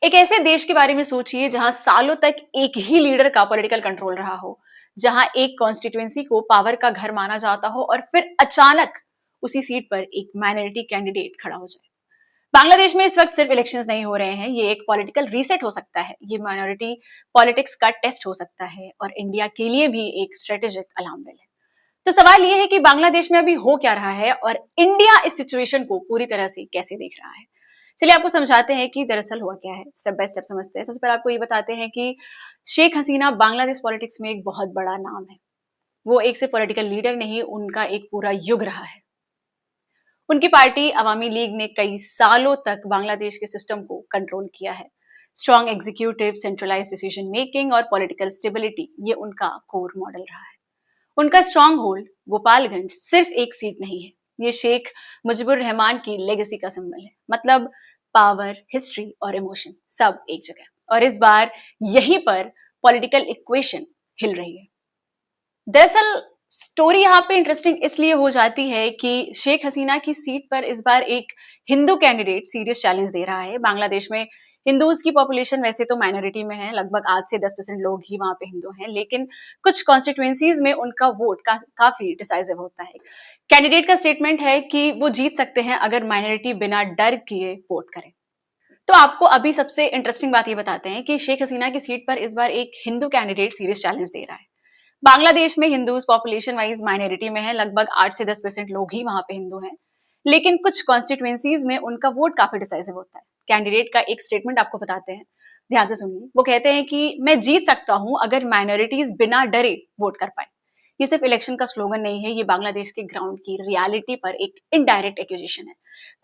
एक ऐसे देश के बारे में सोचिए जहां सालों तक एक ही लीडर का पॉलिटिकल कंट्रोल रहा हो, जहां एक कॉन्स्टिट्यूएंसी को पावर का घर माना जाता हो और फिर अचानक उसी सीट पर एक माइनॉरिटी कैंडिडेट खड़ा हो जाए। बांग्लादेश में इस वक्त सिर्फ इलेक्शंस नहीं हो रहे हैं, ये एक पॉलिटिकल रीसेट हो सकता है, ये माइनॉरिटी पॉलिटिक्स का टेस्ट हो सकता है और इंडिया के लिए भी एक स्ट्रेटेजिक अलार्म बेल है। तो सवाल ये है कि बांग्लादेश में अभी हो क्या रहा है और इंडिया इस सिचुएशन को पूरी तरह से कैसे देख रहा है। चलिए आपको समझाते हैं कि दरअसल हुआ क्या है, स्टेप बाय स्टेप समझते हैं। सबसे पहले आपको ये बताते हैं कि शेख हसीना बांग्लादेश पॉलिटिक्स में एक बहुत बड़ा नाम है। वो एक सिर्फ पॉलिटिकल लीडर नहीं, उनका एक पूरा युग रहा है। उनकी पार्टी अवामी लीग ने कई सालों तक बांग्लादेश के सिस्टम को कंट्रोल किया है। Strong executive, centralize decision making और पॉलिटिकल स्टेबिलिटी, ये उनका कोर मॉडल रहा है। उनका स्ट्रॉन्ग होल्ड गोपालगंज सिर्फ एक सीट नहीं है, ये शेख मुजीबुर रहमान की लेगेसी का सिंबल है। मतलब पावर, हिस्ट्री और इमोशन सब एक जगह। और इस बार यहीं पर पॉलिटिकल इक्वेशन हिल रही है। दरअसल स्टोरी यहाँ पे इंटरेस्टिंग इसलिए हो जाती है कि शेख हसीना की सीट पर इस बार एक हिंदू कैंडिडेट सीरियस चैलेंज दे रहा है। बांग्लादेश में हिंदूज की पॉपुलेशन वैसे तो माइनॉरिटी में है, लगभग 8 से 10% लोग ही वहां पे हिंदू हैं, लेकिन कुछ कॉन्स्टिट्यूएंसीज में उनका वोट काफी डिसाइसिव होता है। कैंडिडेट का स्टेटमेंट है कि वो जीत सकते हैं अगर माइनॉरिटी बिना डर किए वोट करें। तो आपको अभी सबसे इंटरेस्टिंग बात ये बताते हैं कि शेख हसीना की सीट पर इस बार एक हिंदू कैंडिडेट सीरियस चैलेंज दे रहा है। बांग्लादेश में हिंदूज पॉपुलेशन वाइज माइनॉरिटी में है, लगभग 8 से 10% लोग ही वहां पे हिंदू हैं, लेकिन कुछ कॉन्स्टिट्यूएंसीज में उनका वोट काफी डिसाइसिव होता है। कैंडिडेट का एक स्टेटमेंट आपको बताते हैं, ध्यान से सुनिए। वो कहते हैं कि मैं जीत सकता हूं अगर माइनॉरिटीज बिना डरे वोट कर पाए। ये सिर्फ इलेक्शन का स्लोगन नहीं है, ये बांग्लादेश के ग्राउंड की रियलिटी पर एक इनडायरेक्ट एक्यूजेशन है।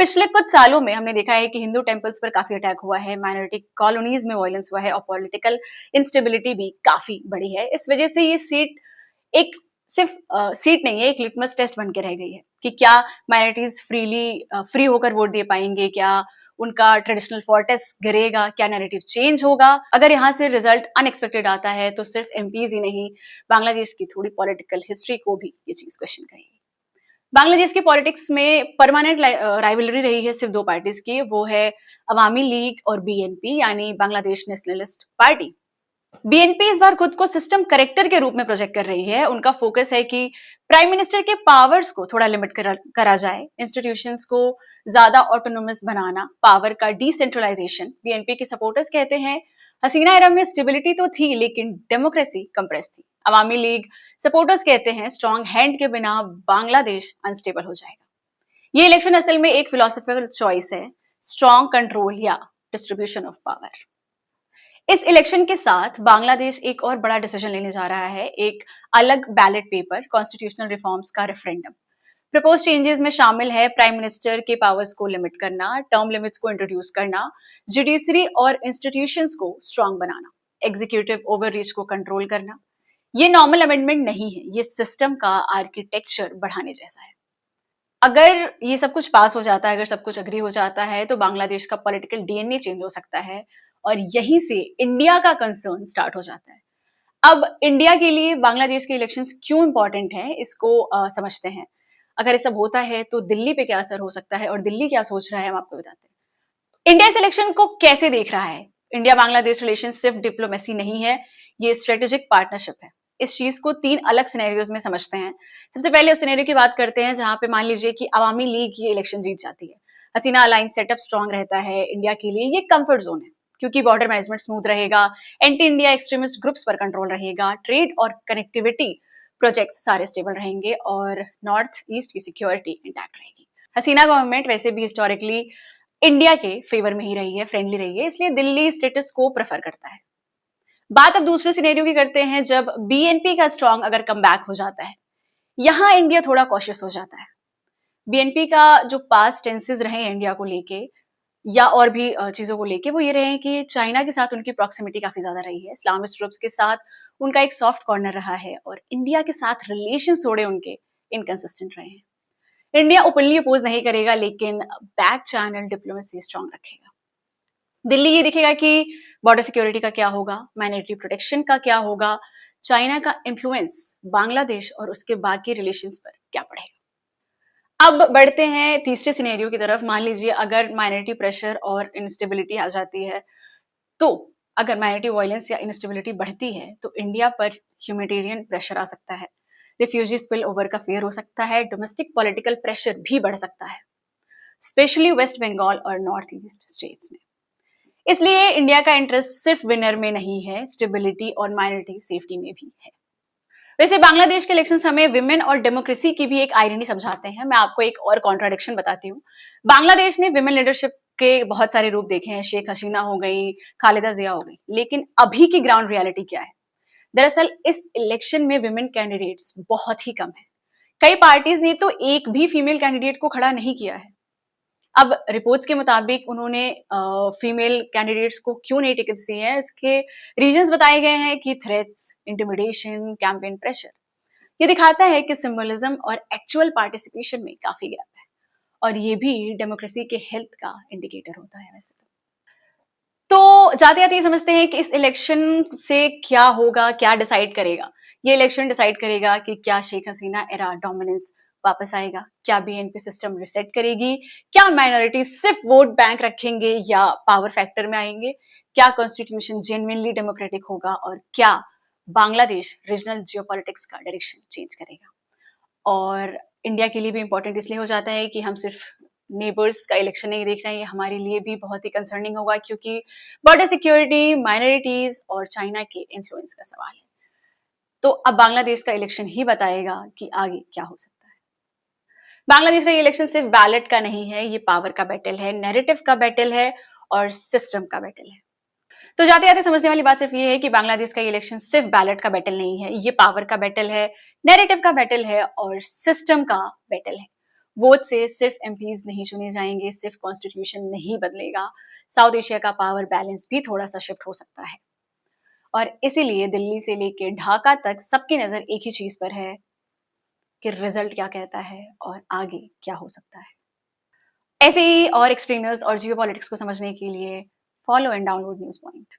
पिछले कुछ सालों में हमने देखा है कि हिंदू टेम्पल्स पर काफी अटैक हुआ है, माइनॉरिटी कॉलोनीज में वायलेंस हुआ है और पॉलिटिकल इंस्टेबिलिटी भी काफी बढ़ी है। इस वजह से ये सीट एक सिर्फ सीट नहीं है, एक लिटमस टेस्ट बन के रह गई है कि क्या माइनॉरिटीज फ्री होकर वोट दे पाएंगे, क्या उनका ट्रेडिशनल फोर्टेस गिरेगा, क्या नैरेटिव चेंज होगा। अगर यहाँ से रिजल्ट अनएक्सपेक्टेड आता है तो सिर्फ एमपीज ही नहीं, बांग्लादेश की थोड़ी पॉलिटिकल हिस्ट्री को भी ये चीज क्वेश्चन करेगी। बांग्लादेश के पॉलिटिक्स में परमानेंट राइवलरी रही है सिर्फ दो पार्टीज की, वो है अवामी लीग और बीएनपी यानी बांग्लादेश नेशनलिस्ट पार्टी। बीएनपी इस बार खुद को सिस्टम करेक्टर के रूप में प्रोजेक्ट कर रही है। उनका फोकस है कि प्राइम मिनिस्टर के पावर्स को थोड़ा लिमिट करा जाए, इंस्टीट्यूशंस को ज्यादा ऑटोनोमस बनाना, पावर का डिसेंट्रलाइजेशन। बीएनपी के सपोर्टर्स कहते हैं हसीना एरा में स्टेबिलिटी तो थी लेकिन डेमोक्रेसी कंप्रेस थी। अवामी लीग सपोर्टर्स कहते हैं स्ट्रॉन्ग हैंड के बिना बांग्लादेश अनस्टेबल हो जाएगा। ये इलेक्शन असल में एक फिलोसफिकल चॉइस है, स्ट्रॉन्ग कंट्रोल या डिस्ट्रीब्यूशन ऑफ पावर। इस इलेक्शन के साथ बांग्लादेश एक और बड़ा डिसीजन लेने जा रहा है, एक अलग बैलेट पेपर, कॉन्स्टिट्यूशनल रिफॉर्म्स का रेफरेंडम। प्रपोज चेंजेस में शामिल है प्राइम मिनिस्टर के पावर्स को लिमिट करना, टर्म लिमिट्स को इंट्रोड्यूस करना, जुडिशरी और इंस्टीट्यूशंस को स्ट्रांग बनाना, एग्जीक्यूटिव ओवररीच को कंट्रोल करना। ये नॉर्मल अमेंडमेंट नहीं है, ये सिस्टम का आर्किटेक्चर बढ़ाने जैसा है। अगर ये सब कुछ पास हो जाता है, अगर सब कुछ अग्री हो जाता है, तो बांग्लादेश का पॉलिटिकल डीएनए चेंज हो सकता है और यहीं से इंडिया का कंसर्न स्टार्ट हो जाता है। अब इंडिया के लिए बांग्लादेश के इलेक्शंस क्यों इंपॉर्टेंट हैं, इसको समझते हैं। अगर ये सब होता है तो दिल्ली पे क्या असर हो सकता है और दिल्ली क्या सोच रहा है, हम आपको बताते हैं। इंडिया इस इलेक्शन को कैसे देख रहा है? इंडिया बांग्लादेश रिलेशन सिर्फ डिप्लोमेसी नहीं है, ये स्ट्रेटेजिक पार्टनरशिप है। इस चीज को 3 अलग सिनेरियोज में समझते हैं। सबसे पहले उस सिनेरियो की बात करते हैं जहां पे मान लीजिए कि अवामी लीग ये इलेक्शन जीत जाती है, हसीना अलायंस सेटअप स्ट्रांग रहता है, इंडिया के लिए ये कंफर्ट जोन है क्योंकि बॉर्डर मैनेजमेंट स्मूथ रहेगा, एंटी इंडिया एक्सट्रीमिस्ट ग्रुप्स पर कंट्रोल रहेगा, ट्रेड और कनेक्टिविटी प्रोजेक्ट्स सारे स्टेबल रहेंगे और नॉर्थ ईस्ट की सिक्योरिटी इंटैक्ट रहेगी। हसीना गवर्नमेंट वैसे भी हिस्टोरिकली इंडिया के फेवर में ही रही है, फ्रेंडली रही है, इसलिए दिल्ली स्टेटस को प्रेफर करता है। बात अब दूसरे सिनेरियो की करते हैं जब बीएनपी का स्ट्रांग अगर कम बैक हो जाता है। यहां इंडिया थोड़ा कॉशियस हो जाता है। बीएनपी का जो पास्ट टेंसेस रहे इंडिया को लेके या और भी चीजों को लेके, वो ये रहे हैं कि चाइना के साथ उनकी प्रॉक्सिमिटी काफी ज्यादा रही है, इस्लामिस्ट ग्रुप्स के साथ उनका एक सॉफ्ट कॉर्नर रहा है और इंडिया के साथ रिलेशंस थोड़े उनके इनकंसिस्टेंट रहे हैं। इंडिया ओपनली अपोज नहीं करेगा लेकिन बैक चैनल डिप्लोमेसी स्ट्रांग रखेगा। दिल्ली ये दिखेगा कि बॉर्डर सिक्योरिटी का क्या होगा, माइनॉरिटी प्रोटेक्शन का क्या होगा, चाइना का इन्फ्लुएंस बांग्लादेश और उसके बाकी रिलेशंस पर क्या पड़ेगा। अब बढ़ते हैं तीसरे सिनेरियो की तरफ। मान लीजिए अगर माइनॉरिटी प्रेशर और इंस्टेबिलिटी आ जाती है तो अगर माइनॉरिटी वायलेंस या इंस्टेबिलिटी बढ़ती है तो इंडिया पर ह्यूमैनिटेरियन प्रेशर आ सकता है, रिफ्यूजी स्पिल ओवर का फेयर हो सकता है, डोमेस्टिक पॉलिटिकल प्रेशर भी बढ़ सकता है, स्पेशली वेस्ट बंगाल और नॉर्थ ईस्ट स्टेट्स में। इसलिए इंडिया का इंटरेस्ट सिर्फ विनर में नहीं है, स्टेबिलिटी और माइनॉरिटी सेफ्टी में भी है। वैसे बांग्लादेश के इलेक्शंस हमें विमेन और डेमोक्रेसी की भी एक आयरनी समझाते हैं। मैं आपको एक और कॉन्ट्राडिक्शन बताती हूँ। बांग्लादेश ने विमेन लीडरशिप के बहुत सारे रूप देखे हैं, शेख हसीना हो गई, खालिदा जिया हो गई, लेकिन अभी की ग्राउंड रियलिटी क्या है? दरअसल इस इलेक्शन में विमेन कैंडिडेट्स बहुत ही कम है। कई पार्टीज ने तो एक भी फीमेल कैंडिडेट को खड़ा नहीं किया है। अब रिपोर्ट्स के मुताबिक उन्होंने फीमेल कैंडिडेट्स को क्यों नहीं टिकट्स दिए हैं, इसके रीजंस बताए गए हैं कि थ्रेट्स, इंटिमिडेशन, कैंपेन प्रेशर। ये दिखाता है कि सिंबलिज्म और एक्चुअल पार्टिसिपेशन में काफी गैप है, और ये भी डेमोक्रेसी के हेल्थ का इंडिकेटर होता है वैसे तो जाते जाते ये समझते हैं कि इस इलेक्शन से क्या होगा, क्या डिसाइड करेगा। ये इलेक्शन डिसाइड करेगा कि क्या शेख हसीना एरा डोमिनेंस वापस आएगा, क्या बीएनपी सिस्टम रिसेट करेगी, क्या माइनॉरिटी सिर्फ वोट बैंक रखेंगे या पावर फैक्टर में आएंगे, क्या कॉन्स्टिट्यूशन जेन्युइनली डेमोक्रेटिक होगा, और क्या बांग्लादेश रीजनल जियोपॉलिटिक्स का डायरेक्शन चेंज करेगा। और इंडिया के लिए भी इंपॉर्टेंट इसलिए हो जाता है कि हम सिर्फ नेबर्स का इलेक्शन नहीं देख रहे हैं, ये हमारे लिए भी बहुत ही कंसर्निंग होगा, क्योंकि बॉर्डर सिक्योरिटी, माइनॉरिटीज और चाइना के इन्फ्लुएंस का सवाल है। तो अब बांग्लादेश का इलेक्शन ही बताएगा कि आगे क्या हो सकता है। बांग्लादेश का ये इलेक्शन सिर्फ बैलेट का नहीं है, ये पावर का बैटल है, नैरेटिव का बैटल है और सिस्टम का बैटल है। तो जाते जाते समझने वाली बात सिर्फ ये है कि बांग्लादेश का इलेक्शन सिर्फ बैलेट का बैटल नहीं है, ये पावर का बैटल है, नैरेटिव का बैटल है और सिस्टम का बैटल है। वोट से सिर्फ एमपीज नहीं चुने जाएंगे, सिर्फ कॉन्स्टिट्यूशन नहीं बदलेगा, साउथ एशिया का पावर बैलेंस भी थोड़ा सा शिफ्ट हो सकता है। और इसीलिए दिल्ली से लेके ढाका तक सबकी नजर एक ही चीज पर है कि रिजल्ट क्या कहता है और आगे क्या हो सकता है। ऐसे ही और एक्सप्लेनर्स और जियो पॉलिटिक्स को समझने के लिए follow and download news point.